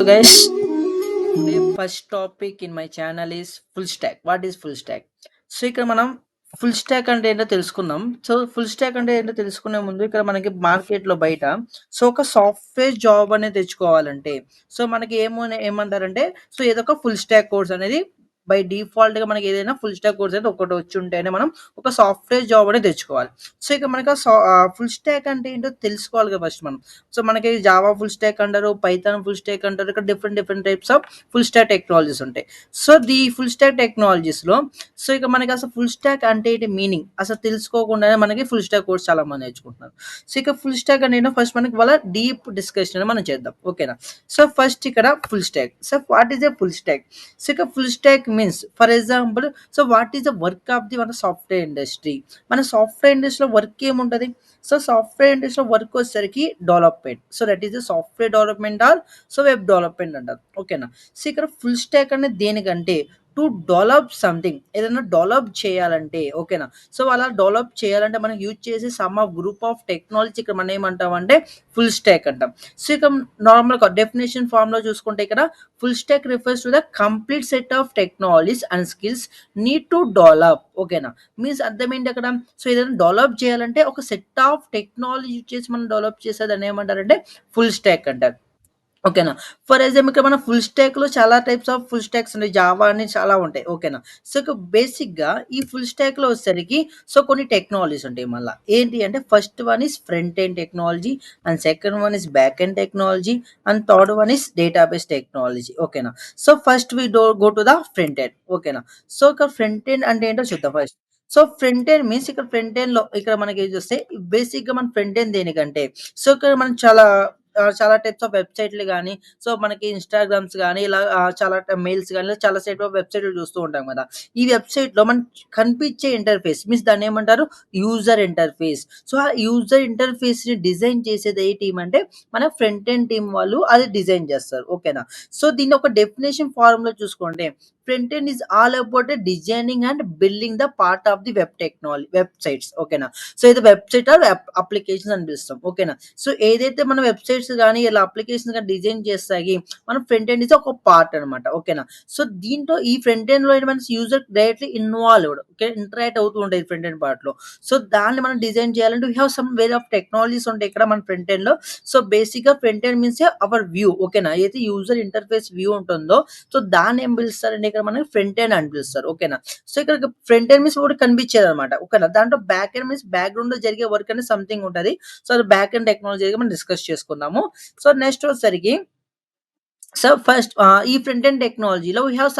guys, today first topic in my channel is full stack. What is full stack? So ఇక్కడ మనం full stock అంటే ఏంటో తెలుసుకుందాం. So full stock అంటే ఏంటో తెలుసుకునే ముందు ఇక్కడ మనకి మార్కెట్లో బయట సో ఒక సాఫ్ట్వేర్ జాబ్ అనేది తెచ్చుకోవాలంటే సో మనకి ఏమంటారంటే సో ఏదో ఒక ఫుల్ స్టాక్ కోర్స్ అనేది బై డిఫాల్ట్ గా మనకి ఏదైనా ఫుల్ స్టాక్ కోర్స్ అనేది ఒకటి వచ్చి ఉంటేనే మనం ఒక సాఫ్ట్వేర్ జాబ్ అనేది తెచ్చుకోవాలి. సో ఇక మనకి ఫుల్ స్టాక్ అంటే ఏంటో తెలుసుకోవాలి కదా ఫస్ట్ మనం. సో మనకి జావా ఫుల్ స్టాక్ అంటారు, పైథాన్ ఫుల్ స్టాక్ అంటారు. ఇక్కడ different types of full stock technologies ఉంటాయి. సో ఫుల్ స్టాక్ టెక్నాలజీస్ లో సో ఇక మనకి అసలు ఫుల్ స్టాక్ అంటే ఏంటి మీనింగ్ అసలు తెలుసుకోకుండానే మనకి ఫుల్ స్టాక్ కోర్స్ చాలా మంది నేర్చుకుంటున్నారు. సో ఇక ఫుల్ స్టాక్ అంటే ఫస్ట్ మనకి వాళ్ళ డీప్ డిస్కషన్ మనం చేద్దాం, ఓకేనా. సో ఫస్ట్ ఇక్కడ full stack. So what is a full stack? So ఇక full stack means for example so what is the work of the మన సాఫ్ట్వేర్ ఇండస్ట్రీ. మన సాఫ్ట్వేర్ ఇండస్ట్రీలో వర్క్ ఏముంటది? సో సాఫ్ట్వేర్ ఇండస్ట్రీలో వర్క్ వచ్చేసరికి development. So that is the software development or so web development అంటారు, ఓకేనా. So ఇక్కడ full stack అనేది దేనికంటే టు డెవలప్ సంథింగ్, ఏదైనా డెవలప్ చేయాలంటే, ఓకేనా. సో అలా డెవలప్ చేయాలంటే మనం యూజ్ చేసే some of group of technology ఇక్కడ మనం ఏమంటాం అంటే ఫుల్ స్టాక్ అంటాం. సో ఇక నార్మల్గా డెఫినేషన్ ఫామ్ లో చూసుకుంటే ఇక్కడ full stock refers to the complete set of technologies and skills need to develop, ఓకేనా. మీన్స్ అర్థం ఏంటి అక్కడ? సో ఏదైనా డెవలప్ చేయాలంటే ఒక సెట్ ఆఫ్ టెక్నాలజీ యూజ్ చేసి మనం డెవలప్ చేసేదాన్ని ఏమంటారంటే ఫుల్ స్టాక్ అంటారు, ఓకేనా. ఫర్ ఎగ్జాంపుల్ ఇక్కడ మన ఫుల్ స్టాక్ లో చాలా టైప్స్ ఆఫ్ ఫుల్ స్టాక్స్ ఉంటాయి, జావా అని చాలా ఉంటాయి, ఓకేనా. సో బేసిక్ గా ఈ ఫుల్ స్టాక్ లో వచ్చేసరికి సో కొన్ని టెక్నాలజీస్ ఉంటాయి. మళ్ళీ ఏంటి అంటే first one is front end technology, and second one is back end technology, and third one is database technology, ఓకేనా. So first we go to the front end, ఓకేనా. So ఇక్కడ ఫ్రంట్ ఎండ్ అంటే ఏంటో చూద్దాం first. So front end means ఇక్కడ front end లో ఇక్కడ మనకి ఏం చూస్తే బేసిక్ గా మన ఫ్రంట్ ఎండ్ దేనికంటే సో ఇక్కడ మనం చాలా టైప్స్ ఆఫ్ వెబ్సైట్లు కానీ సో మనకి ఇన్స్టాగ్రామ్స్ కానీ ఇలా చాలా మెయిల్స్ కానీ ఇలా చాలా టైప్ ఆఫ్ వెబ్సైట్లు చూస్తూ ఉంటాం కదా. ఈ వెబ్సైట్ లో మనకి కనిపించే ఇంటర్ఫేస్ మీన్స్ దాన్ని ఏమంటారు యూజర్ ఇంటర్ఫేస్. సో ఆ యూజర్ ఇంటర్ఫేస్ ని డిజైన్ చేసేది ఏ టీం అంటే మన ఫ్రంట్ ఎండ్ టీం వాళ్ళు అది డిజైన్ చేస్తారు, ఓకేనా. సో దీన్ని ఒక డెఫినేషన్ ఫార్మ్ లో చూసుకుంటే front end is all about designing and building the part of the web technology websites, ఓకేనా. సో ఇది వెబ్సైట్ ఆర్ అప్లికేషన్ అని పిలుస్తాం, ఓకేనా. సో ఏదైతే మన వెబ్సైట్స్ కానీ ఇలా అప్లికేషన్స్ కానీ డిజైన్ చేస్తాయి మన ఫ్రంట్ ఎండ్ ఇస్ ఒక పార్ట్ అనమాట, ఓకేనా. సో దీంట్లో ఈ ఫ్రంట్ ఎండ్ లో మన user directly involved, okay, interact అవుతూ ఉంటాయి ఫ్రంట్ ఎండ్ పార్ట్ లో. సో దాన్ని మనం డిజైన్ చేయాలంటే we have some where of technologies ఉంటాయి ఇక్కడ మన ఫ్రంట్ ఎండ్ లో. సో బేసిక్ గా front end means our view, ఓకేనా. ఏదైతే యూజర్ ఇంటర్ఫేస్ వ్యూ ఉంటుందో సో దాన్ని ఏం పిలుస్తారండి ఇక్కడ మనకి ఫ్రంట్ ఎండ్ అని పిలుస్తారు, ఓకేనా. సో ఇక్కడ ఫ్రంట్ ఎండ్ మీన్స్ ఒకటి కనిపించేది అనమాట, ఓకేనా. దాంట్లో బ్యాక్ ఎండ్ మీన్స్ బ్యాక్గ్రౌండ్ లో జరిగే వర్క్ అనేది సంథింగ్ ఉంటుంది. సో అది బ్యాక్ ఎండ్ టెక్నాలజీ మనం డిస్కస్ చేసుకుందాము. సో నెక్స్ట్ వచ్చేసరికి సో ఫస్ట్ ఈ ఫ్రంట్ ఎండ్ టెక్నాలజీలో వీ హ్యావ్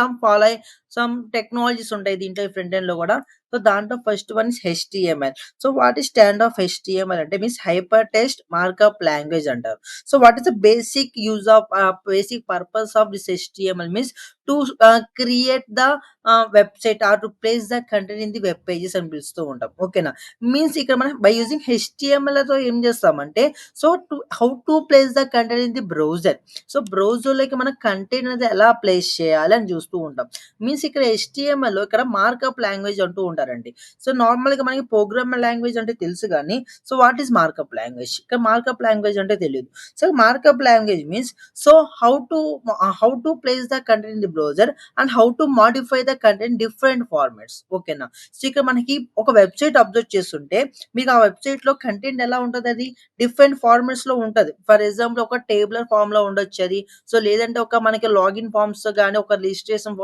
సమ్ టెక్నాలజీస్ ఉంటాయి దీంట్లో ఫ్రంట్ ఎండ్ లో కూడా. సో దాంట్లో first one is HTML. So what is stand of HTML అంటే means hyper text markup language అంటారు. So what is the basic use of basic purpose of this HTML means to create the website or to place the content in the web pages అని పిలుస్తూ ఉంటాం, ఓకేనా. Means ఇక్కడ మనం by using HTML తో ఏం చేస్తామంటే so how to place the content in the browser. So బ్రౌజర్లోకి మన కంటెంట్ అనేది ఎలా ప్లేస్ చేయాలి అని చూస్తూ ఉంటాం. మీన్స్ ఇక్కడ హెచ్టిఎంఎల్ ఇక్కడ మార్కప్ లాంగ్వేజ్ అంటూ ఉంటారండి. సో నార్మల్గా మనకి ప్రోగ్రామర్ లాంగ్వేజ్ అంటే తెలుసు కానీ so what is markup language, ఇక్కడ మార్కప్ లాంగ్వేజ్ అంటే తెలియదు. So markup language means so how to place the content in the browser and how to modify the content different formats, ఓకేనా. So ఇక్కడ మనకి ఒక వెబ్సైట్ అబ్జర్వ్ చేస్తుంటే మీకు ఆ వెబ్సైట్ లో కంటెంట్ ఎలా ఉంటుంది, అది డిఫరెంట్ ఫార్మాట్స్ లో ఉంటది. ఫర్ ఎగ్జాంపుల్ ఒక టేబులర్ ఫామ్ లో ఉండొచ్చు అది. సో లేదంటే ఒక మనకి లాగిన్ ఫామ్స్ కానీ ఒక రిజిస్ట్రేషన్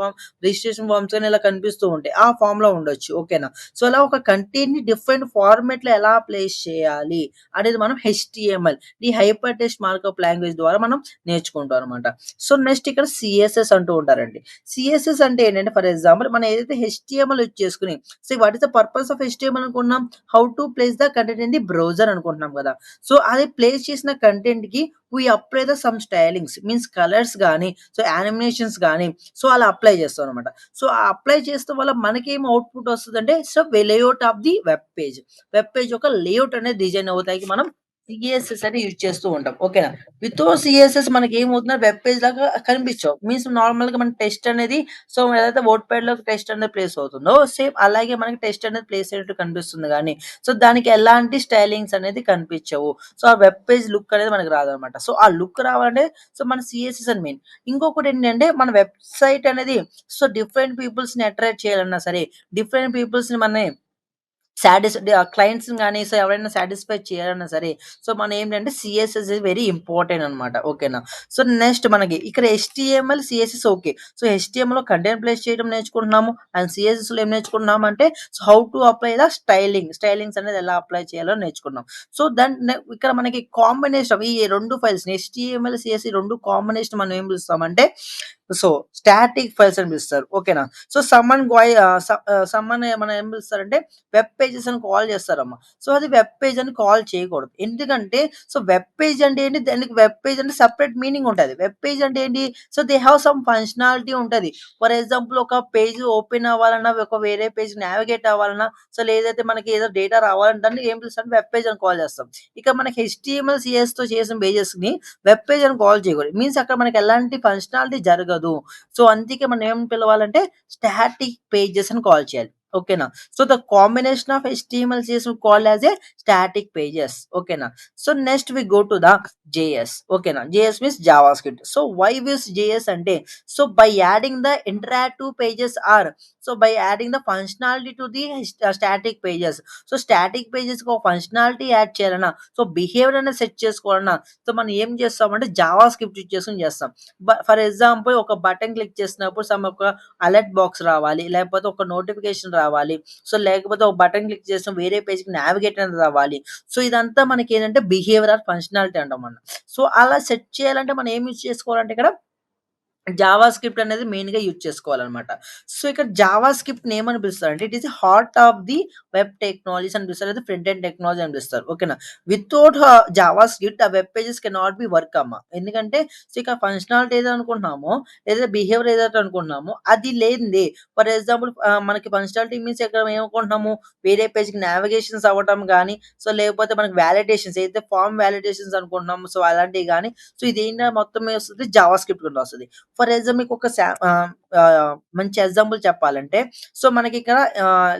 ఫామ్స్ కానీ ఇలా కనిపిస్తూ ఉంటాయి, ఆ ఫామ్ లో ఉండొచ్చు, ఓకేనా. సో అలా ఒక కంటెంట్ ని డిఫరెంట్ ఫార్మాట్ లో ఎలా ప్లేస్ చేయాలి అనేది మనం హెచ్టిఎంఎల్ ఈ హైపర్ టెక్స్ట్ మార్కప్ లాంగ్వేజ్ ద్వారా మనం నేర్చుకుంటాం అనమాట. సో నెక్స్ట్ ఇక్కడ సిఎస్ఎస్ అంటూ ఉంటారండి. సిఎస్ఎస్ అంటే ఏంటంటే ఫర్ ఎగ్జాంపుల్ మనం ఏదైతే హెచ్టిఎంఎల్ యూజ్ చేసుకుని so what is the purpose of HTML అనుకున్నాం, how to place the content in the browser అనుకుంటున్నాం కదా. సో అది ప్లేస్ చేసిన కంటెంట్ కి we apply the some stylings means colours కానీ సో యానిమేషన్స్ కానీ సో అలా అప్లై చేస్తాం అనమాట. సో ఆ అప్లై చేస్తే వల్ల మనకేం అవుట్పుట్ వస్తుంది అంటే so layout of the web page ఒక లేఅవుట్ అనేది డిజైన్ అవుతాయి మనం సీఎస్ఎస్ అని యూజ్ చేస్తూ ఉంటాం. ఓకేనా. వితౌట్ సీఎస్ఎస్ మనకేమవుతుందంటే వెబ్ పేజ్ లాగా కనిపించవు. మీన్స్ నార్మల్‌గా మన టెక్స్ట్ అనేది సో ఏదైతే నోట్‌ప్యాడ్‌లో టెక్స్ట్ అనేది ప్లేస్ అవుతుందో సేమ్ అలాగే మనకి టెక్స్ట్ అనేది ప్లేస్ అయ్యేట్టు కనిపిస్తుంది గానీ, సో దానికి ఎలాంటి స్టైలింగ్స్ అనేది కనిపించవు. సో ఆ వెబ్ పేజ్ లుక్ అనేది మనకు రాదనమాట. సో ఆ లుక్ రావాలంటే సో మన సీఎస్ఎస్ అని మెయిన్. ఇంకొకటేంటంటే మన వెబ్‌సైట్ అనేది సో డిఫరెంట్ పీపుల్స్‌ని అట్రాక్ట్ చేయాలన్నా సరే, డిఫరెంట్ పీపుల్స్‌ని మనని క్లయింట్స్‌ని గాని, సో ఎవరైనా సాటిస్ఫై చేయాలన్నా సరే, సో మనం ఏంటంటే సీఎస్ఎస్ ఇస్ వెరీ ఇంపార్టెంట్ అనమాట. ఓకేనా. సో నెక్స్ట్ మనకి ఇక్కడ హెచ్‌టీఎంఎల్, సీఎస్ఎస్ ఓకే. సో హెచ్‌టీఎంఎల్‌లో కంటెంట్ ప్లేస్ చేయడం నేర్చుకుంటున్నాము. అండ్ సీఎస్ఎస్‌లో ఏం నేర్చుకుంటున్నాము అంటే so how to apply the stylings అనేది ఎలా అప్లై చేయాలో నేర్చుకున్నాం. సో ఇక్కడ మనకి కాంబినేషన్ ఆఫ్ ఈ 2 ఫైల్స్‌ని హెచ్‌టీఎంఎల్, సీఎస్ఎస్ ఈ 2 కాంబినేషన్ మనం ఏం పిలుస్తామంటే సో స్టాటిక్ ఫైల్స్ అని పిలుస్తారు. ఓకేనా. సో సమ్మన్ మనం ఏం పిలుస్తారంటే వెబ్ పేజెస్ అని కాల్ చేస్తారమ్మా. సో అది వెబ్ పేజ్ అని కాల్ చేయకూడదు. ఎందుకంటే సో వెబ్ పేజ్ అంటే ఏంటి? దానికి వెబ్ పేజ్ అంటే సెపరేట్ మీనింగ్ ఉంటది. వెబ్ పేజ్ అంటే ఏంటి? So they have some functionality ఉంటది. ఫర్ ఎగ్జాంపుల్ ఒక పేజ్ ఓపెన్ అవ్వాలన్నా, ఒక వేరే పేజ్ నావిగేట్ అవ్వాలన్నా, సో లేదైతే మనకి ఏదో డేటా రావాలంటే దాన్ని ఏం పిలుస్తాం? వెబ్ పేజ్ అని కాల్ చేస్తాం. ఇక మనకి హెచ్‌టీఎంఎల్, సీఎస్‌తో చేసిన పేజెస్‌ని వెబ్ పేజ్ అని కాల్ చేయకూడదు. మీన్స్ అక్కడ మనకి ఎలాంటి ఫంక్షనాలిటీ జరగదు. సో అందుకే మనం ఏం పిలవాలంటే స్టాటిక్ పేజెస్ అని కాల్ చేయాలి. ఓకేనా. So the combination of HTML is called as a static pages. Okay na. So next we go to the JS. Okay na. JS means JavaScript. So why is JS ante? So by adding the interactive pages are so by adding the functionality to the static pages. So static pages ko functionality add చేయాలన్నా so behaviour అనేది set చేసుకోవాలన్నా so మనం ఏం చేస్తామంటే Java script use చేసుకొని చేస్తాం. For example ఒక button click చేసినప్పుడు సమ్ ఒక అలర్ట్ బాక్స్ రావాలి. లేకపోతే ఒక నోటిఫికేషన్ రావాలి. సో, లేకపోతే ఒక బటన్ క్లిక్ చేసిన వేరే పేజ్‌కి నావిగేట్ అనేది రావాలి. సో, ఇదంతా మనకేంటంటే బిహేవియరల్ ఫంక్షనాలిటీ అంటాం మనం. సో, అలా సెట్ చేయాలంటే మనం ఏం యూజ్ చేసుకోవాలంటే ఇక్కడ జావా స్క్రిప్ట్ అనేది మెయిన్‌గా యూజ్ చేసుకోవాలనమాట. సో, ఇక్కడ జావా స్క్రిప్ట్‌ని ఏమని పిలుస్తారంటే it is the heart of the web technologies అని పిలుస్తారు. లేదా ఫ్రంట్ ఎండ్ టెక్నాలజీ అని పిలుస్తారు. ఓకేనా. వితౌట్ జావా స్క్రిప్ట్ ఆ web pages cannot be work అమ్మ. ఎందుకంటే సో, ఇక్కడ ఫంక్షనాలిటీ ఏదో అనుకుంటున్నామో, లేదా బిహేవియర్ ఏదైతే అనుకుంటున్నామో అది లేనిదే ఫర్ ఎగ్జాంపుల్ మనకి ఫంక్షనాలిటీ మీన్స్ ఇక్కడ ఏమనుకుంటున్నాము వేరే పేజ్‌కి నావిగేషన్స్ అవ్వటం గానీ, సో, లేకపోతే మనకి వాలిడేషన్స్ ఏదైతే ఫార్మ్ వాలిడేషన్స్ అనుకుంటున్నామో సో, అలాంటివి గానీ, సో, ఇదేంటి మొత్తం ఏమొస్తది జావా స్క్రిప్ట్ కింద వస్తది. ఫర్ ఎగ్జాంపుల్ మీకొక మంచి ఎగ్జాంపుల్ చెప్పాలంటే, సో మనకిక్కడ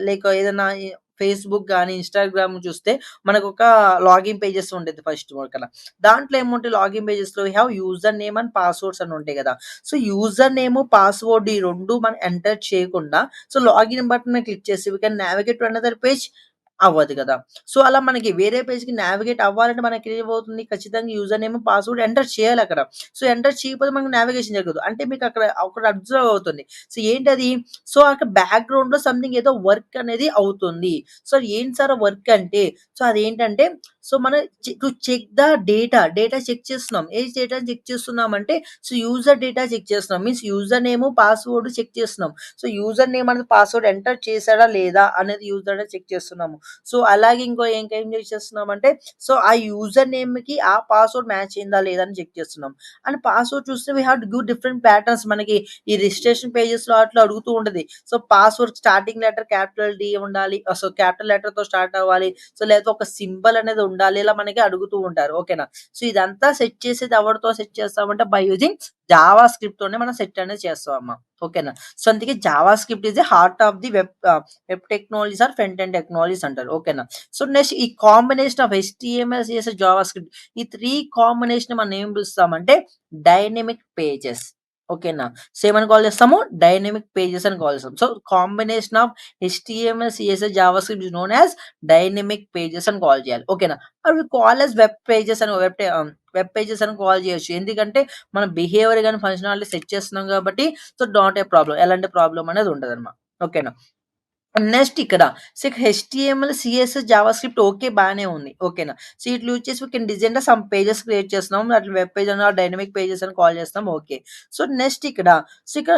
లైక్ ఏదన్నా ఫేస్‌బుక్ గాని, ఇన్‌స్టాగ్రామ్ చూస్తే మనకొక లాగిన్ పేజెస్ ఉండిద్ది ఫస్ట్ వరకల. దాంట్లో ఏముంటాయి లాగిన్ పేజెస్‌లో we have username and passwords అని ఉంటాయి గదా! సో యూజర్ నేమ్, పాస్వర్డ్ ఈ 2 మనం ఎంటర్ చేయకుండా సో లాగిన్ బటన్ మీద క్లిక్ చేసి we can navigate to another page అవ్వదు గదా! సో అలా మనకి వేరే పేజ్‌కి నావిగేట్ అవ్వాలంటే మనకేమవుతుంది ఖచ్చితంగా యూజర్ నేమ్, పాస్వర్డ్ ఎంటర్ చేయాలక్కడ. సో ఎంటర్ చేయకపోతే మనకు నావిగేషన్ జరగదు. అంటే మీకక్కడ ఒకటి అబ్జర్వ్ అవుతుంది. సో ఏంటది? సో అక్కడ బ్యాక్‌గ్రౌండ్‌లో సంథింగ్ ఏదో వర్క్ అనేది అవుతుంది. సో ఏంటి సార్ వర్క్ అంటే, సో అదేంటంటే సో మనం to check the data check చేస్తున్నాం. ఏ డేటాని చెక్ చేస్తున్నామంటే సో యూజర్ డేటా చెక్ చేస్తున్నాం. Means user name, password check చేస్తున్నాం. సో యూజర్ నేమ్ అనేది పాస్వర్డ్ ఎంటర్ చేసాడా లేదా అనేది యూజర్ అనేది చెక్ చేస్తున్నాము. సో అలాగే ఇంకేం చెక్ చేస్తున్నామంటే సో ఆ యూజర్ నేమ్‌కి ఆ పాస్వర్డ్ మ్యాచ్ అయిందా లేదా అని చెక్ చేస్తున్నాం. అండ్ పాస్వర్డ్ చూస్తే we have to give different patterns మనకి ఈ రిజిస్ట్రేషన్ పేజెస్‌లో అట్లా అడుగుతూ ఉంటది. So password starting letter capital D ఉండాలి. సో క్యాపిటల్ లెటర్‌తో స్టార్ట్ అవ్వాలి. సో లేకపోతే ఒక సింబల్ అనేది ఉండాలి. ఇలా మనకి అడుగుతూ ఉంటారు. ఓకేనా. సో ఇదంతా సెట్ చేసేది ఎవరితో సెట్ చేస్తామంటే బై యూజింగ్ జావా స్క్రిప్ట్‌తోనే మనం సెట్ అనేది చేస్తాం అమ్మ. ఓకేనా. సో అందుకే JavaScript is the heart of the web technologies or front end technologies అంటారు. ఓకేనా. సో నెక్స్ట్ ఈ combination of HTML, CSS, JavaScript ఈ 3 కాంబినేషన్ మనం ఏం పిలుస్తామంటే డైనమిక్ పేజెస్. ఓకేనా. సో ఏమని కాల్ చేస్తాము? డైనమిక్ పేజెస్ అని కాల్ చేస్తాం. So combination of HTML, CSS, JavaScript is known as dynamic pages అని కాల్ చేయాలి. ఓకేనా. అవి కాల్ యాస్ వెబ్ పేజెస్ అని వెబ్ పేజెస్ అని కాల్ చేయొచ్చు. ఎందుకంటే మనం బిహేవియర్ గాని ఫంక్షనాలిటీ సెట్ చేస్తున్నాం కాబట్టి సో నాట్ ఏ ప్రాబ్లమ్. ఎలాంటి ప్రాబ్లమ్ అనేది ఉండదన్నమాట. ఓకేనా. నెక్స్ట్ ఇక్కడ so HTML, CSS, JavaScript okay బానే ఉంది. ఓకేనా. సో ఇట్లా యూజ్ చేసి we can design some pages create చేస్తున్నాం. అట్లా వెబ్ పేజ్ అని డైనమిక్ పేజెస్ అని కాల్ చేస్తాం. ఓకే. సో నెక్స్ట్ ఇక్కడ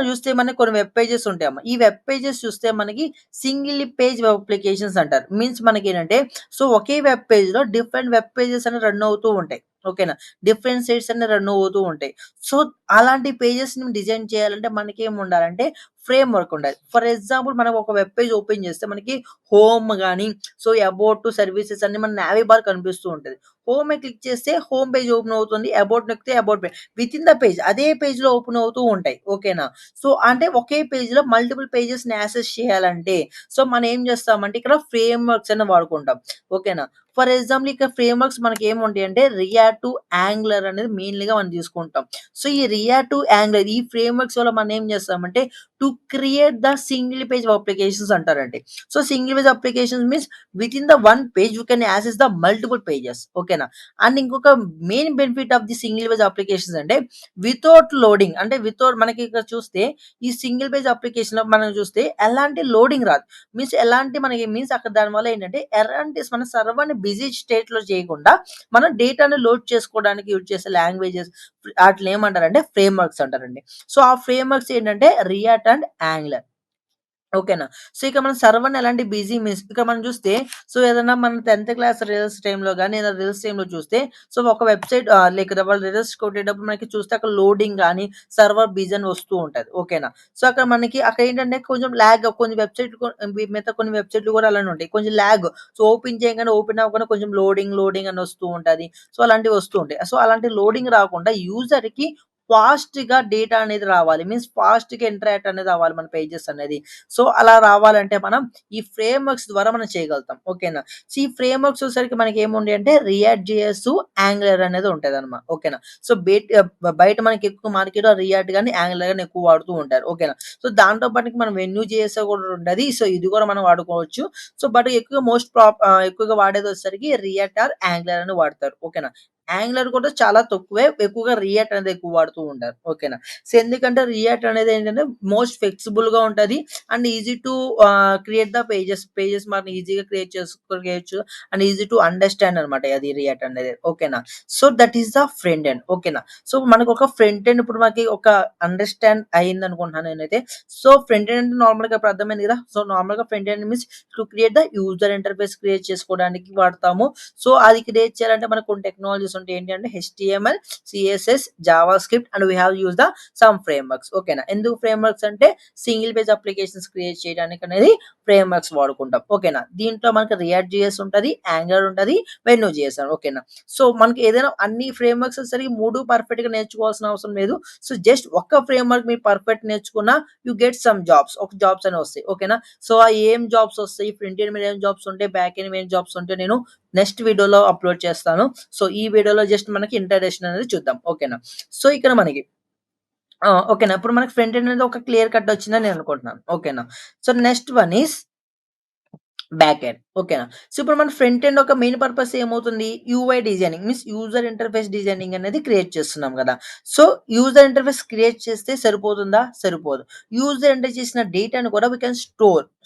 చూస్తే మనకి కొన్ని వెబ్ పేజెస్ ఉంటాయమ్మ. ఈ వెబ్ పేజెస్ చూస్తే మనకి సింగిల్ పేజ్ వెబ్ అప్లికేషన్స్ అంటారు. మీన్స్ మనకేంటంటే సో ఒకే వెబ్ పేజ్‌లో డిఫరెంట్ వెబ్ పేజెస్ అనేవి రన్ అవుతూ ఉంటాయి. ఓకేనా. డిఫరెంట్ సైట్స్ అన్ని రన్ అవుతూ ఉంటాయి. సో అలాంటి పేజెస్‌ని డిజైన్ చేయాలంటే మనకేముండాలంటే ఫ్రేమ్ వర్క్ ఉండాలి. ఫర్ ఎగ్జాంపుల్ మనం ఒక వెబ్ పేజ్ ఓపెన్ చేస్తే మనకి హోమ్ గాని, సో అబౌట్ సర్వీసెస్ అన్ని మన నావీ బార్ కనిపిస్తూ ఉంటది. హోమ్ మీద క్లిక్ చేస్తే హోమ్ పేజ్ ఓపెన్ అవుతుంది. అబౌట్ నొక్కితే about page. Within the page అదే పేజ్‌లో ఓపెన్ అవుతూ ఉంటాయి. ఓకేనా? సో, అంటే ఒకే పేజ్‌లో మల్టిపుల్ పేజెస్‌ని యాక్సెస్ చేయాలంటే, సో మనం ఏం చేస్తామంటే ఇక్కడ ఫ్రేమ్ వర్క్స్ అని వాడుకుంటాం. ఓకేనా? ఫర్ ఎగ్జాంపుల్ ఇక్కడ ఫ్రేమ్ వర్క్స్ మనకి ఏముంటాయంటే రియాక్ట్, యాంగులర్ అనేది మెయిన్‌లీగా మనం తీసుకుంటాం. సో, ఈ రియాక్ట్, యాంగులర్ ఈ ఫ్రేమ్ వర్క్స్ వల్ల మనం ఏం చేస్తామంటే to create the single page applications అంటారండి. So, single page applications means within the one page you can access the multiple pages. ఓకేనా? అండ్ ఇంకొక main benefit of the single page applications అంటే without loading అంటే without మనకి ఇక్కడ చూస్తే ఈ single page అప్లికేషన్‌లో మనం చూస్తే ఎలాంటి లోడింగ్ రాదు. మీన్స్ ఎలాంటి మనకి మీన్స్ అక్కడ దానివల్ల ఏంటంటే ఎలాంటి మన సర్వర్‌ని బిజీ స్టేట్‌లో చేయకుండా మనం డేటాను లోడ్ చేసుకోవడానికి యూజ్ చేసే లాంగ్వేజెస్ ఆటిల్ని ఏమంటారంటే ఫ్రేమ్ వర్క్స్ అంటారండి. సో, ఆ ఫ్రేమ్ వర్క్స్ ఏంటంటే రియాక్ట్ అండ్ యాంగులర్. ఓకేనా. సో, ఇక మనం సర్వర్‌ని ఎలాంటి బిజీ మిస్ ఇక మనం చూస్తే సో, ఏదన్నా మనం 10థ్ క్లాస్ రిజల్ట్స్ టైమ్‌లో గాని, ఏదైనా రిజల్ట్స్ టైమ్‌లో చూస్తే సో, ఒక వెబ్‌సైట్ లైక్ వాళ్ళు రిజల్ట్స్ కొట్టేటప్పుడు మనకి చూస్తే అక్కడ లోడింగ్ గాని, సర్వర్ బిజీ అని వస్తూ ఉంటది. ఓకేనా. సో, అక్కడ మనకి అక్కడ ఏంటంటే కొంచెం లాగ్ కొన్ని వెబ్‌సైట్‌లు మిగతా కొన్ని వెబ్‌సైట్‌లు కూడా అలానే ఉంటాయి. కొంచెం లాగ్. సో, ఓపెన్ చేయంగానే ఓపెన్ అవ్వగానే కొంచెం లోడింగ్ అని వస్తూ ఉంటది. సో, అలాంటివి వస్తూ ఉంటాయి. సో, అలాంటి లోడింగ్ రాకుండా యూజర్‌కి ఫాస్ట్‌గా డేటా అనేది రావాలి. మీన్స్ ఫాస్ట్‌గా ఇంటరాక్ట్ అనేది అవ్వాలి మన పేజెస్ అనేది. సో, అలా రావాలంటే మనం ఈ ఫ్రేమ్ వర్క్స్ ద్వారా మనం చేయగలుగుతాం. ఓకేనా. సో, ఈ ఫ్రేమ్ వర్క్స్ వచ్చేసరికి మనకేముంటాయి అంటే రియాక్ట్ జేఎస్, యాంగులర్ అనేది ఉంటదనమాట. ఓకేనా. సో, బయట మనకి ఎక్కువ మార్కెట్‌లో రియాక్ట్ గాని, యాంగులర్ గాని ఎక్కువ వాడుతూ ఉంటారు. ఓకేనా. సో, దాంతో పాటుకి మనం వెన్యూ జేఎస్ కూడా ఉంటది. సో, ఇది కూడా మనం వాడుకోవచ్చు. సో, బట్ ఎక్కువగా ఎక్కువగా వాడేది వచ్చేసరికి రియాక్ట్ ఆర్ యాంగులర్ అని వాడతారు. ఓకేనా. యాంగులర్ కూడా చాలా తక్కువే. ఎక్కువగా రియాక్ట్ అనేది ఎక్కువ వాడుతూ ఉంటారు. ఓకేనా. సో, ఎందుకంటే రియాక్ట్ అనేది ఏంటంటే మోస్ట్ ఫ్లెక్సిబుల్‌గా ఉంటది. And easy to create the pages మనం ఈజీగా క్రియేట్ చేసుకోవచ్చు. అండ్ ఈజీ టు అండర్‌స్టాండ్ అనమాట అది రియాక్ట్ అనేది. ఓకేనా. So, that is the front end. ఓకేనా. సో, మనకు ఒక ఫ్రంట్ ఎండ్ ఇప్పుడు మనకి ఒక అండర్‌స్టాండ్ అయిందనుకుంటున్నాను నేనైతే. సో, ఫ్రంట్ ఎండ్ అంటే నార్మల్‌గా ఇప్పుడు అర్థమైంది కదా! సో, నార్మల్‌గా front end means to create the user interface create చేసుకోవడానికి వాడతాము. సో, అది క్రియేట్ చేయాలంటే మనకు కొన్ని టెక్నాలజీస్ ఉంటాయి. ఏంటి అంటే HTML, CSS, JavaScript and we have used the some frameworks. ఓకేనా. ఎందుకు ఫ్రేమ్ వర్క్స్ అంటే సింగిల్ పేజ్ అప్లికేషన్స్ క్రియేట్ చేయడానికి అనేది ఫ్రేమ్ వర్క్స్ వాడుకుంటాం. ఓకేనా. దీంట్లో మనకు రియాక్ట్ జేఎస్ ఉంటది, యాంగులర్ ఉంటది, వెన్యూ జేఎస్ ఓకేనా. సో, మనకి ఏదైనా అన్ని ఫ్రేమ్ వర్క్స్ వచ్చేసరికి 3 పర్ఫెక్ట్‌గా నేర్చుకోవాల్సిన అవసరం లేదు. సో, జస్ట్ ఒక్క ఫ్రేమ్ వర్క్ మీరు పర్ఫెక్ట్ నేర్చుకున్నా యూ గెట్ సమ్ జాబ్స్. ఒక జాబ్స్ అనేవి వస్తాయి. ఓకేనా. సో, ఆ ఏం జాబ్స్ వస్తాయి, ఫ్రంట్ ఎండ్ మీద ఏం జాబ్స్ ఉంటాయి, బ్యాక్ ఎండ్ మీద ఏం జాబ్స్ ఉంటాయి నేను నెక్స్ట్ వీడియోలో అప్‌లోడ్ చేస్తాను. సో, ఈ వీడియోలో జస్ట్ మనకి ఇంట్రడక్షన్ అనేది చూద్దాం. ఓకేనా. సో, ఇక్కడ మనకి ఓకేనా. ఇప్పుడు మనకి ఫ్రంట్ ఎండ్ అనేది ఒక క్లియర్ కట్ వచ్చిందని నేను అనుకుంటున్నాను. ఓకేనా. So, next one is back end. ఓకేనా. సో, ఇప్పుడు మన ఫ్రంట్ ఎండ్ ఒక మెయిన్ పర్పస్ ఏమవుతుంది? UI designing means user interface designing అనేది క్రియేట్ చేస్తున్నాం గదా! సో, యూజర్ ఇంటర్‌ఫేస్ క్రియేట్ చేస్తే సరిపోతుందా? సరిపోదు. యూజర్ ఎంటర్ చేసిన డేటాను కూడా వి కెన్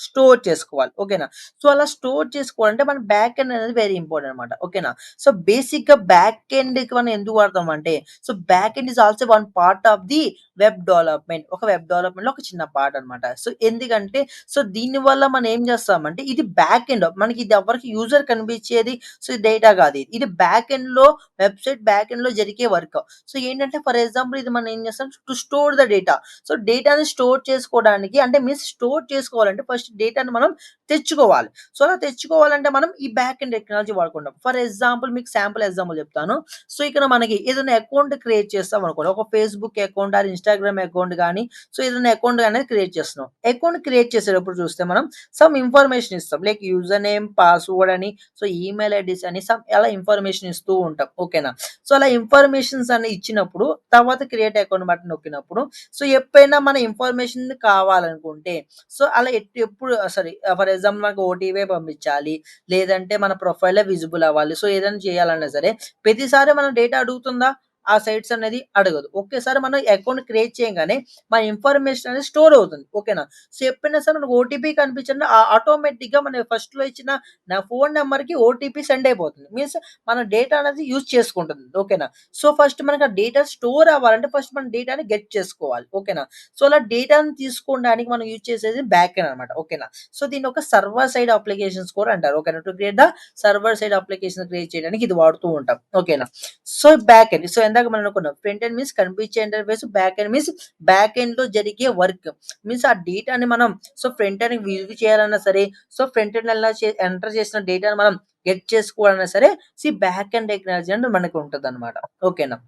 స్టోర్ చేసుకోవాలి. ఓకేనా. సో, అలా స్టోర్ చేసుకోవాలంటే మన బ్యాక్ ఎండ్ అనేది వెరీ ఇంపార్టెంట్ అనమాట. ఓకేనా. సో, బేసిక్‌గా బ్యాక్ ఎండ్‌కి మనం ఎందుకు వాడతామంటే so, back end is also one part of the web development. ఒక వెబ్ డెవలప్‌మెంట్‌లో ఒక చిన్న పార్ట్ అనమాట. సో, ఎందుకంటే సో, దీనివల్ల మనం ఏం చేస్తామంటే ఇది బ్యాక్ ఎండ్. మనకి ఇది ఎవరికి యూజర్ కనిపించేది సో, డేటా కాదు ఇది. ఇది బ్యాక్ ఎండ్‌లో వెబ్‌సైట్ బ్యాక్ ఎండ్‌లో జరిగే వర్క్. సో, ఏంటంటే ఫర్ ఎగ్జాంపుల్ ఇది మనం ఏం చేస్తాం to store the data. So, డేటాని స్టోర్ చేసుకోవడానికి అంటే మీన్స్ స్టోర్ చేసుకోవాలంటే ఫస్ట్ డేటాని మనం తెచ్చుకోవాలి. సో, అలా తెచ్చుకోవాలంటే మనం ఈ బ్యాక్ ఎండ్ టెక్నాలజీ వాడుకుంటాం. ఫర్ ఎగ్జాంపుల్ మీకు శాంపుల్ ఎగ్జాంపుల్ చెప్తాను. సో, ఇక్కడ మనకి ఏదైనా అకౌంట్ క్రియేట్ చేస్తాం అనుకోండి. ఒక Facebook account or Instagram account గాని సో, ఏదైనా అకౌంట్ అనేది క్రియేట్ చేస్తున్నాం. అకౌంట్ క్రియేట్ చేసేటప్పుడు చూస్తే మనం సమ్ ఇన్ఫర్మేషన్ ఇస్తాం. లైక్ యూజర్ నేమ్, పాస్వర్డ్ అని, సో ఈమెయిల్ ఐడీస్ అని సమ్ అలా ఇన్ఫర్మేషన్ ఇస్తూ ఉంటాం. ఓకేనా. సో, అలా ఇన్ఫర్మేషన్స్ అన్ని ఇచ్చినప్పుడు తర్వాత క్రియేట్ అకౌంట్ బటన్ నొక్కినప్పుడు సో, ఎప్పుడైనా మన ఇన్ఫర్మేషన్ కావాలనుకుంటే సో, అలా ఎప్పుడు సారీ ఫర్ ఎగ్జాంపుల్ మనకు ఓటీపీ పంపించాలి. లేదంటే మన ప్రొఫైలే విజిబుల్ అవ్వాలి. సో, ఏదైనా చేయాలన్నా సరే ప్రతిసారి మన డేటా అడుగుతుందా? ఆ సైట్స్ అనేది అడగదు. ఒకేసారి మనం అకౌంట్ క్రియేట్ చేయంగానే మన ఇన్ఫర్మేషన్ అనేది స్టోర్ అవుతుంది. ఓకేనా. సో, ఎప్పుడైనా సరే మనకు ఓటీపీ కనిపించిన ఆటోమేటిక్‌గా మన ఫస్ట్‌లో ఇచ్చిన నా ఫోన్ నంబర్‌కి ఓటీపీ సెండ్ అయిపోతుంది. మీన్స్ మన డేటా అనేది యూజ్ చేసుకుంటుంది. ఓకేనా. సో, ఫస్ట్ మనకు ఆ డేటా స్టోర్ అవ్వాలంటే ఫస్ట్ మన డేటాని గెట్ చేసుకోవాలి. ఓకేనా. సో, అలా డేటాని తీసుకోవడానికి మనం యూజ్ చేసేది బ్యాక్ ఎండ్ అనమాట. ఓకేనా. సో, దీన్ని ఒక సర్వర్ సైడ్ అప్లికేషన్స్ కూడా అంటారు. ఓకేనా. To create the server side application create చేయడానికి ఇది వాడుతూ ఉంటాం. ఓకేనా. So, back end. సో, ఇందాక మనం అనుకున్నాం. ఫ్రంట్ ఎండ్ మీన్స్ కనిపించే interface, back end means back ఎండ్‌లో జరిగే వర్క్. మీన్స్ ఆ డేటాని మనం ఫ్రంట్ ఎండ్‌కి వ్యూ చేయాలన్నా సరే, ఫ్రంట్ ఎండ్‌లో ఎంటర్ చేసిన డేటాని మనం గెట్ చేసుకోవాలన్నా సరే, బ్యాక్ ఎండ్ టెక్నాలజీ అనేది మనకు ఉంటదన్నమాట. ఓకేనా?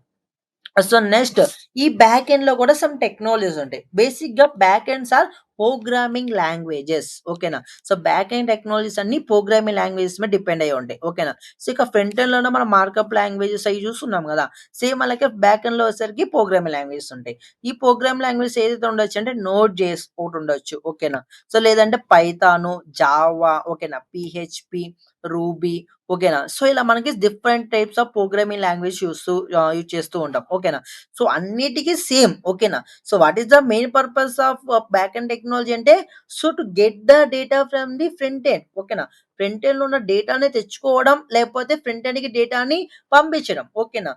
నెక్స్ట్ ఈ బ్యాక్ ఎండ్‌లో కూడా సమ్ టెక్నాలజీస్ ఉంటాయి. బేసిక్‌గా back ends are programming languages. ఓకేనా? బ్యాక్ ఎండ్ టెక్నాలజీస్ అన్ని ప్రోగ్రామింగ్ లాంగ్వేజెస్ మీద డిపెండ్ అయ్యి ఉంటాయి. ఓకేనా? ఇక ఫ్రంట్ ఎండ్‌లోనే మనం మార్కప్ లాంగ్వేజెస్ అయి చూస్తున్నాం కదా! సేమ్ అలాగే బ్యాక్ ఎండ్‌లో వచ్చేసరికి ప్రోగ్రామింగ్ లాంగ్వేజెస్ ఉంటాయి. ఈ ప్రోగ్రామింగ్ లాంగ్వేజెస్ ఏదైతే ఉండొచ్చు అంటే నోడ్ జేఎస్ ఒకటి ఉండొచ్చు. ఓకేనా? లేదంటే పైథాను, జావా, ఓకేనా? పీహెచ్‌పీ, రూబీ, ఓకేనా? ఇలా మనకి different types of programming language use చేస్తూ ఉంటాం. ఓకేనా? అన్నిటికి సేమ్. ఓకేనా? What is the main purpose of back end technology అంటే to get the data from the front end. ఓకేనా? ఫ్రంట్ ఎండ్‌లో ఉన్న డేటాని తెచ్చుకోవడం, లేకపోతే ఫ్రంట్ ఎండ్‌కి డేటాని పంపించడం. ఓకేనా?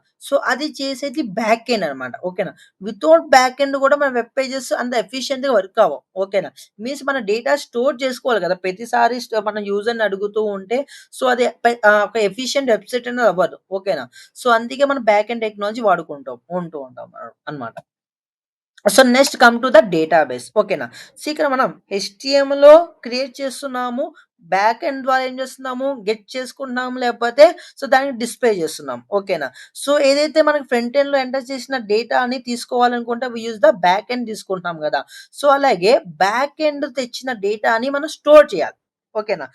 అది చేసేది బ్యాక్ ఎండ్ అన్నమాట. ఓకేనా? వితౌట్ బ్యాక్ ఎండ్ కూడా మన వెబ్ పేజెస్ అంత ఎఫిషియెంట్‌గా వర్క్ అవ్వవు. ఓకేనా? మీన్స్ మన డేటా స్టోర్ చేసుకోవాలి కదా! ప్రతిసారి మన యూజర్‌ని అడుగుతూ ఉంటే అది ఒక ఎఫిషియెంట్ వెబ్‌సైట్ అనేది అవ్వదు. ఓకేనా? అందుకే మనం బ్యాక్ ఎండ్ టెక్నాలజీ ఉంటూ ఉంటాం అన్నమాట. Next come to the database. ఓకేనా? ఇక్కడ మనం హెచ్‌టీఎంఎల్‌లో క్రియేట్ చేస్తున్నాము. బ్యాక్ ఎండ్ ద్వారా ఏం చేస్తున్నాము? గెట్ చేసుకుంటున్నాము. లేకపోతే దాన్ని డిస్‌ప్లే చేస్తున్నాం. ఓకేనా? ఏదైతే మనకి ఫ్రంట్ ఎండ్‌లో ఎంటర్ చేసిన డేటాని తీసుకోవాలనుకుంటే we use the back end తీసుకుంటున్నాం గదా! అలాగే బ్యాక్ ఎండ్ తెచ్చిన డేటాని మనం స్టోర్ చేయాలి. ఓకేనా?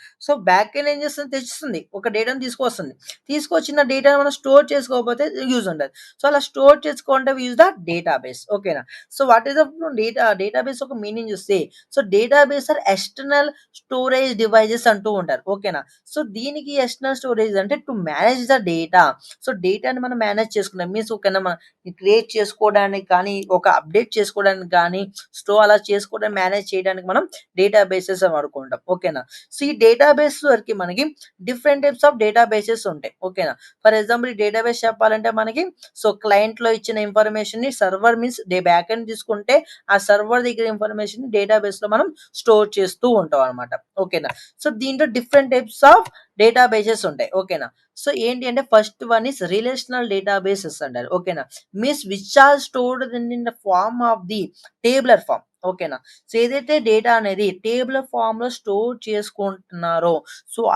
బ్యాక్ ఎండ్ ఏం చేస్తుంది? తెచ్చుతుంది. ఒక డేటాని తీసుకొస్తుంది. తీసుకొచ్చిన డేటాని మనం స్టోర్ చేసుకోకపోతే యూజ్ ఉండదు. అలా స్టోర్ చేసుకోవాలంటే వి యూజ్ ద డేటాబేస్. ఓకేనా? వాట్ ఈస్ ద డేటాబేస్ ఒక మీనింగ్ చూస్తే database are external storage devices అంటూ ఉంటారు. ఓకేనా? దీనికి ఎక్స్టర్నల్ స్టోరేజ్ అంటే టు మేనేజ్ ద డేటా. డేటాని మనం మేనేజ్ చేసుకున్నాం. మీన్స్ ఓకేనా మనం క్రియేట్ చేసుకోవడానికి కానీ, ఒక అప్డేట్ చేసుకోవడానికి కానీ, అలా చేసుకోవడానికి మేనేజ్ చేయడానికి మనం డేటాబేసెస్ అని వాడుకుంటాం. ఓకేనా? ఈ డేటాబేస్ వరకి మనకి డిఫరెంట్ టైప్స్ ఆఫ్ డేటాబేసెస్ ఉంటాయి. ఓకేనా? ఫర్ ఎగ్జాంపుల్ ఈ డేటాబేస్ చెప్పాలంటే మనకి క్లయింట్‌లో ఇచ్చిన ఇన్ఫర్మేషన్‌ని సర్వర్ మీన్స్ బ్యాక్ ఎండ్ తీసుకుంటే ఆ సర్వర్ దగ్గర ఇన్ఫర్మేషన్ డేటాబేస్‌లో మనం స్టోర్ చేస్తూ ఉంటాం అన్నమాట. ఓకేనా? దీంట్లో డిఫరెంట్ టైప్స్ ఆఫ్ డేటాబేసెస్ ఉంటాయి. ఓకేనా? ఏంటి అంటే first one is relational databases అంటారు. ఓకేనా? Means which are stored in the form of the tabular form. ఓకేనా? ఏదైతే డేటా అనేది టేబులర్ ఫార్మ్‌లో స్టోర్ చేసుకుంటున్నారో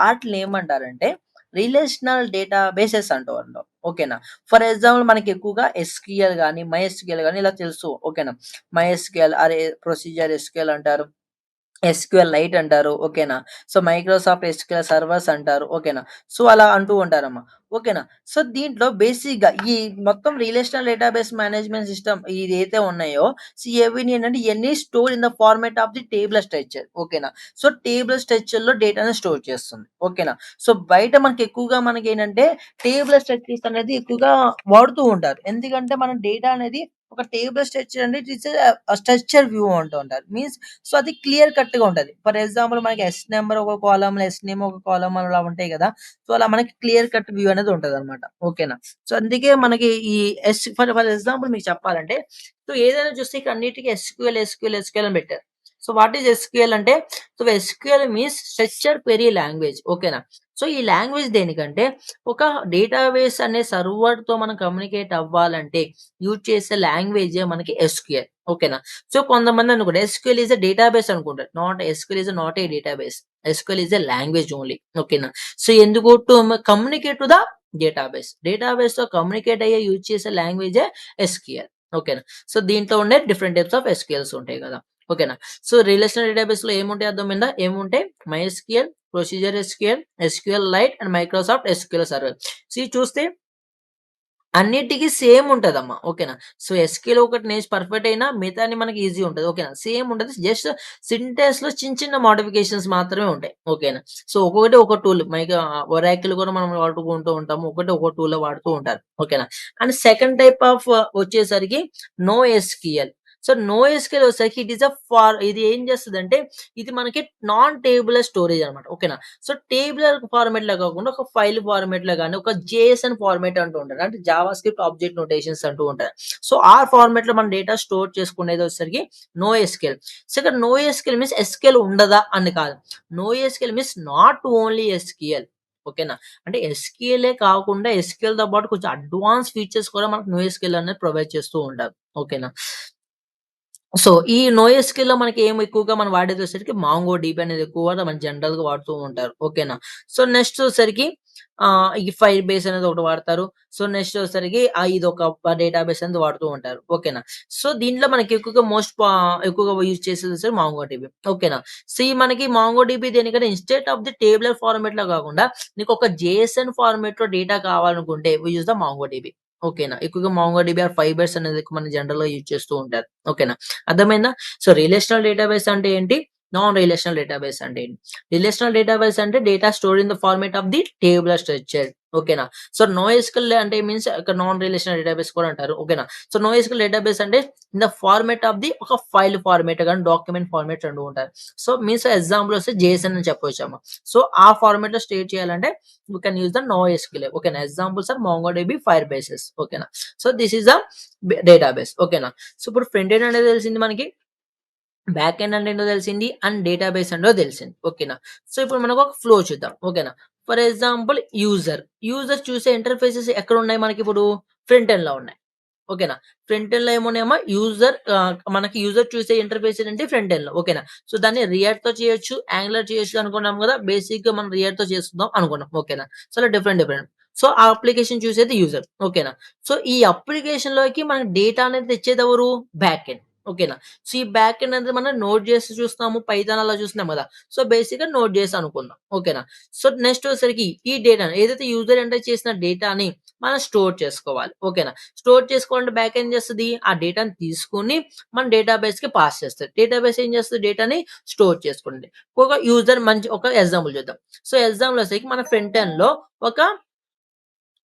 ఆటిల్ని ఏమంటారంటే రిలేషనల్ డేటాబేసెస్ అంటూ ఉంటాం. ఓకేనా? ఫర్ ఎగ్జాంపుల్ మనకి ఎక్కువగా ఎస్‌క్యూఎల్ గాని, మైఎస్‌క్యూఎల్ గాని ఇలా తెలుసు. ఓకేనా? మైఎస్‌క్యూఎల్ ప్రొసీజర్ ఎస్‌క్యూఎల్ అంటారు. ఎస్‌క్యూఎల్ లైట్ అంటారు. ఓకేనా? మైక్రోసాఫ్ట్ ఎస్‌క్యూఎల్ సర్వర్స్ అంటారు. ఓకేనా? అలా అంటూ ఉంటారమ్మా. ఓకేనా? దీంట్లో బేసిక్‌గా ఈ మొత్తం రిలేషనల్ డేటాబేస్ మేనేజ్మెంట్ సిస్టమ్ ఇదైతే ఉన్నాయో ఇవన్నీ ఏంటంటే ఇయన్నీ store in the format of the tabular structure. ఓకేనా? టేబులర్ స్ట్రక్చర్‌లో డేటాను స్టోర్ చేస్తుంది. ఓకేనా? బయట మనకి ఎక్కువగా మనకేంటంటే టేబులర్ స్ట్రక్చర్స్ అనేది ఎక్కువగా వాడుతూ ఉంటారు. ఎందుకంటే మన డేటా అనేది ఒక టేబులర్ స్ట్రక్చర్ అంటే ఇట్ ఈస్ స్ట్రక్చర్ వ్యూ అంటూ ఉంటారు. మీన్స్ అది క్లియర్ కట్‌గా ఉంటది. ఫర్ ఎగ్జాంపుల్ మనకి ఎస్ నంబర్ ఒక కాలమ్‌లో, ఎస్ నేమ్ ఒక కాలమ్ అలా ఉంటాయి గదా! అలా మనకి క్లియర్ కట్ వ్యూ అనేది ఉంటదనమాట. ఓకేనా? అందుకే మనకి ఈ ఫర్ ఎగ్జాంపుల్ మీకు చెప్పాలంటే ఏదైనా చూస్తే ఇక్కడ అన్నిటికి ఎస్‌క్యూఎల్ అని పెట్టారు. వాట్ ఈస్ ఎస్‌క్యూఎల్ అంటే SQL means structure query language. ఓకేనా? ఈ లాంగ్వేజ్ దేనికంటే ఒక డేటాబేస్ అనే సర్వర్‌తో మనం కమ్యూనికేట్ అవ్వాలంటే యూజ్ చేసే లాంగ్వేజే మనకి ఎస్‌క్యూఎల్. ఓకేనా? కొంతమంది అనుకుంటారు ఎస్‌క్యూఎల్ ఈస్ ఎ డేటాబేస్ అనుకుంటారు. SQL is not a database. SQL is a language only. ఓకేనా? ఎందుకు to communicate to the database. డేటాబేస్‌తో కమ్యూనికేట్ అయ్యే యూజ్ చేసే లాంగ్వేజే ఎస్‌క్యూఎల్. ఓకేనా? దీంట్లో ఉండే డిఫరెంట్ టైప్స్ ఆఫ్ ఎస్‌క్యూఎల్స్ ఉంటాయి గదా! ఓకేనా? రిలేషనల్ డేటాబేస్‌లో ఏముంటాయి అర్థమైందా? ఏముంటాయి? MySQL, procedure SQL, SQL light and Microsoft SQL server. చూస్తే అన్నిటికి సేమ్ ఉంటదమ్మా. ఓకేనా? ఎస్‌క్యూఎల్ ఒకటి పర్ఫెక్ట్ అయినా మిగతాన్ని మనకి ఈజీ ఉంటది. ఓకేనా? సేమ్ ఉంటది. జస్ట్ సింటాక్స్‌లో చిన్న మోడిఫికేషన్స్ మాత్రమే ఉంటాయి. ఓకేనా? ఒక్కొక్కటి ఒక టూల్ ఒరాకిల్ కూడా మనం వాడుకుంటూ ఉంటాము. ఒక టూల్ వాడుతూ ఉంటారు. ఓకేనా? అండ్ సెకండ్ టైప్ ఆఫ్ వచ్చేసరికి నో ఎస్‌క్యూఎల్. నో ఎస్‌క్యూఎల్ వచ్చేసరికి ఇది ఏం చేస్తదంటే ఇది మనకి నాన్ టేబులర్ స్టోరేజ్ అన్నమాట. ఓకేనా? టేబులర్ ఫార్మాట్‌లో కాకుండా ఒక ఫైల్ ఫార్మాట్‌లో గాని, ఒక జేఎస్ఎన్ ఫార్మాట్ అంటూ ఉంటారు. అంటే జావా స్క్రిప్ట్ ఆబ్జెక్ట్ నోటేషన్స్ అంటూ ఉంటారు. ఆ ఫార్మాట్‌లో మనం డేటా స్టోర్ చేసుకునేది వచ్చేసరికి నోఎస్‌క్యూఎల్. ఇక్కడ నోఎస్‌క్యూఎల్ మీన్స్ ఎస్‌క్యూఎల్ ఉండదా అని కాదు. NoSQL means not only SQL. ఓకేనా. అంటే ఎస్‌క్యూఎలే కాకుండా ఎస్‌క్యూఎల్‌తో పాటు కొంచెం అడ్వాన్స్ ఫీచర్స్ కూడా మనకు నోఎస్‌క్యూఎల్ అనేది ప్రొవైడ్ చేస్తూ ఉంటారు. ఓకేనా. సో, ఈ నోఎస్‌క్యూఎల్‌లో మనకి ఏమి ఎక్కువగా మనం వాడేదొచ్చేసరికి మాంగో డీబీ అనేది ఎక్కువగా మన జనరల్‌గా వాడుతూ ఉంటారు. ఓకేనా. సో, నెక్స్ట్ వచ్చేసరికి ఈ ఫైర్ బేస్ అనేది ఒకటి వాడతారు. సో, నెక్స్ట్ వచ్చేసరికి ఇదొక డేటాబేస్ అనేది వాడుతూ ఉంటారు. ఓకేనా. సో, దీంట్లో మనకి ఎక్కువగా యూజ్ చేసేది మాంగో డీబీ. ఓకేనా. సో, ఈ మనకి మాంగో డీబీ దేనికంటే ఇన్‌స్టెడ్ ఆఫ్ ది టేబులర్ ఫార్మాట్‌లో కాకుండా నీకొక జేఎస్ఎన్ ఫార్మాట్‌లో డేటా కావాలనుకుంటే we use the Mongo DB. ఓకేనా. ఎక్కువగా మాంగో డీబీ ఆర్ ఫైబర్స్ అనేది మన జనరల్‌గా యూజ్ చేస్తూ ఉంటారు. ఓకేనా. అర్థమైందా? సో, రిలేషనల్ డేటాబేస్ అంటే ఏంటి? నాన్ రిలేషనల్ డేటాబేస్ అంటే ఏంటి? రిలేషనల్ డేటాబేస్ అంటే data stored in the format of the tabular structure. ఓకేనా. సో, నోఎస్‌క్యూఎల్ అంటే మీన్స్ ఇక్కడ నాన్ రిలేషనల్ డేటాబేస్ కూడా అంటారు. ఓకేనా. సో, నోఎస్‌క్యూఎల్ డేటాబేస్ అంటే in the format of the ఒక ఫైల్ ఫార్మాట్ గాని, డాక్యుమెంట్ ఫార్మాట్ 2 ఉంటాయి. సో, మీన్స్ ఎగ్జాంపుల్ వస్తే జేసన్ అని చెప్పొచ్చమ్మ. సో, ఆ ఫార్మాట్‌లో స్టోర్ చేయాలంటే you can use the NoSQL. ఓకేనా. Examples are MongoDB, fire bases. ఓకేనా. So, this is the database. ఓకేనా. సో, ఇప్పుడు ఫ్రంట్ ఎండ్ అనేది తెలిసింది మనకి. బ్యాక్ ఎండ్ అంటే ఏంటో తెలిసింది. అండ్ డేటాబేస్ ఏంటో తెలిసింది. ఓకేనా. సో, ఇప్పుడు మనకు ఒక ఫ్లో చూద్దాం. ఓకేనా. ఫర్ ఎగ్జాంపుల్ యూజర్ చూసే ఇంటర్‌ఫేసెస్ ఎక్కడున్నాయి మనకిప్పుడు? ఫ్రంట్ ఎండ్‌లో ఉన్నాయి. ఓకేనా. ఫ్రంట్ ఎండ్‌లో ఏమున్నాయమ్మా? మనకి యూజర్ చూసే ఇంటర్‌ఫేస్ ఏంటంటే ఫ్రంట్ ఎండ్‌లో. ఓకేనా. సో, దాన్ని రియాక్ట్‌తో చేయొచ్చు, యాంగులర్ చేయొచ్చు అనుకున్నాం గదా! బేసిక్‌గా మనం రియాక్ట్‌తో చేస్తున్నాం అనుకున్నాం. ఓకేనా. సో, అలా డిఫరెంట్. సో, ఆ అప్లికేషన్ చూసేది యూజర్. ఓకేనా. సో, ఈ అప్లికేషన్‌లోకి మనకి డేటా అనేది తెచ్చేదెవరు? Back end. ఓకేనా. సో, ఈ బ్యాక్ ఎండ్ అనేది మనం నోడ్ జేసి చూస్తున్నాము. పైథాన్ అలా చూస్తున్నాం గదా! సో, బేసిక్‌గా నోడ్ జేసి అనుకుందాం. ఓకేనా. సో, నెక్స్ట్ వచ్చేసరికి ఈ డేటాని ఏదైతే యూజర్ ఎంటర్ చేసిన డేటాని మనం స్టోర్ చేసుకోవాలి. ఓకేనా. స్టోర్ చేసుకోవాలంటే బ్యాక్ ఏం చేస్తది? ఆ డేటాని తీసుకొని మన డేటాబేస్‌కి పాస్ చేస్తది. డేటాబేస్ ఏం చేస్తది? డేటాని స్టోర్ చేసుకుంటది. ఒక ఎగ్జాంపుల్ చూద్దాం. సో, ఎగ్జాంపుల్ వచ్చేసరికి మన ఫ్రంట్ ఎండ్‌లో ఒక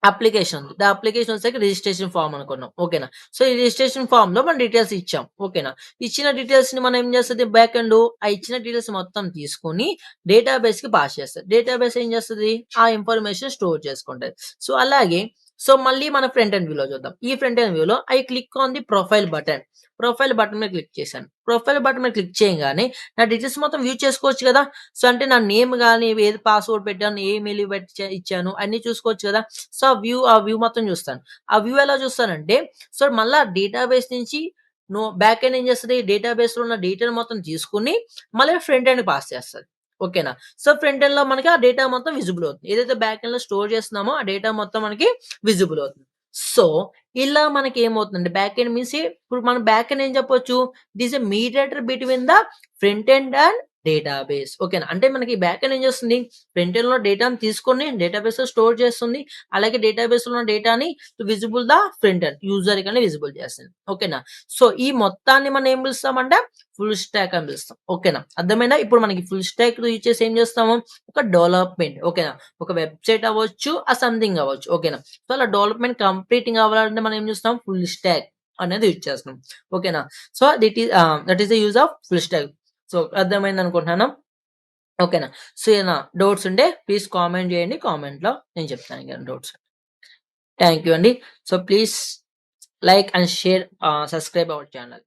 అప్లికేషన్ ఉంది. అప్లికేషన్ వచ్చేసరికి రిజిస్ట్రేషన్ ఫార్మ్ అనుకున్నాం. ఓకేనా. సో, ఈ రిజిస్ట్రేషన్ ఫార్మ్‌లో మనం డీటెయిల్స్ ఇచ్చాం. ఓకేనా. ఇచ్చిన డీటెయిల్స్‌ని మనం ఏం చేస్తది బ్యాక్ ఎండ్ ఆ ఇచ్చిన డీటెయిల్స్ మొత్తం తీసుకొని డేటాబేస్‌కి పాస్ చేస్తది. డేటాబేస్ ఏం చేస్తది? ఆ ఇన్ఫర్మేషన్ స్టోర్ చేసుకుంటది. సో, అలాగే మళ్ళీ మన ఫ్రంట్ ఎండ్ వ్యూలో చూద్దాం. ఈ ఫ్రంట్ ఎండ్ వ్యూలో I click on the profile button. Profile button మీద క్లిక్ చేశాను. ప్రొఫైల్ బటన్ మీద క్లిక్ చేయంగానే నా డీటెయిల్స్ మొత్తం వ్యూ చేసుకోవచ్చు కదా! సో, అంటే నా నేమ్ గాని, ఏది పాస్వర్డ్ పెట్టాను, ఏ ఈమెయిల్ ఇచ్చాను అన్నీ చూసుకోవచ్చు కదా! సో, ఆ వ్యూ మొత్తం చూస్తాను. ఆ వ్యూ ఎలా చూస్తానంటే, సో, మళ్ళా డేటాబేస్ నుంచి బ్యాక్ ఎండ్ ఏం చేస్తది? డేటాబేస్‌లో ఉన్న డేటాను మొత్తం తీసుకొని, మళ్ళీ ఫ్రంట్ ఎండ్‌కి పాస్ చేస్తది. ఓకేనా. సో, ఫ్రంట్ ఎండ్‌లో మనకి ఆ డేటా మొత్తం విజిబుల్ అవుతుంది. ఏదైతే బ్యాక్ ఎండ్‌లో స్టోర్ చేస్తున్నామో, ఆ డేటా మొత్తం మనకి విజిబుల్ అవుతుంది. సో, ఇలా మనకేమవుతుందంటే బ్యాక్ ఎండ్ మీన్స్ ఇప్పుడు మనం బ్యాక్ ఎండ్ ఏం చెప్పొచ్చు? It is a mediator between the front end and database. ఓకేనా. అంటే మనకి బ్యాక్ ఎండ్ ఏం చేస్తుంది? ఫ్రంట్ ఎండ్‌లో డేటాను తీసుకొని డేటాబేస్‌లో స్టోర్ చేస్తుంది. అలాగే డేటాబేస్‌లో ఉన్న డేటాని విజిబుల్ ద ఫ్రంట్ ఎండ్ యూజర్‌కని విజిబుల్ చేస్తుంది. ఓకేనా. సో, ఈ మొత్తాన్ని మనం ఏం పిలుస్తామంటే ఫుల్ స్టాక్ అని పిలుస్తాం. ఓకేనా. అర్థమైందా? ఇప్పుడు మనకి ఫుల్ స్టాక్ యూజ్ చేసి ఏం చేస్తాము? ఒక డెవలప్‌మెంట్. ఓకేనా. ఒక వెబ్‌సైట్ అవ్వచ్చు, సంథింగ్ అవ్వచ్చు. ఓకేనా. సో, అలా డెవలప్‌మెంట్ కంప్లీటింగ్ అవ్వాలంటే మనం ఏం చూస్తాం? ఫుల్ స్టాక్ అనేది యూజ్ చేస్తున్నాం. ఓకేనా. So, that is the use of full stack. So, అర్థమైందనుకుంటున్నాను. ఓకేనా. సో, ఏమైనా డౌట్స్ ఉంటే ప్లీజ్ కామెంట్ చేయండి. కామెంట్‌లో నేను చెప్తాను ఇంకేమైనా డౌట్స్. థాంక్ యూ అండి. So, please like and share, subscribe our channel.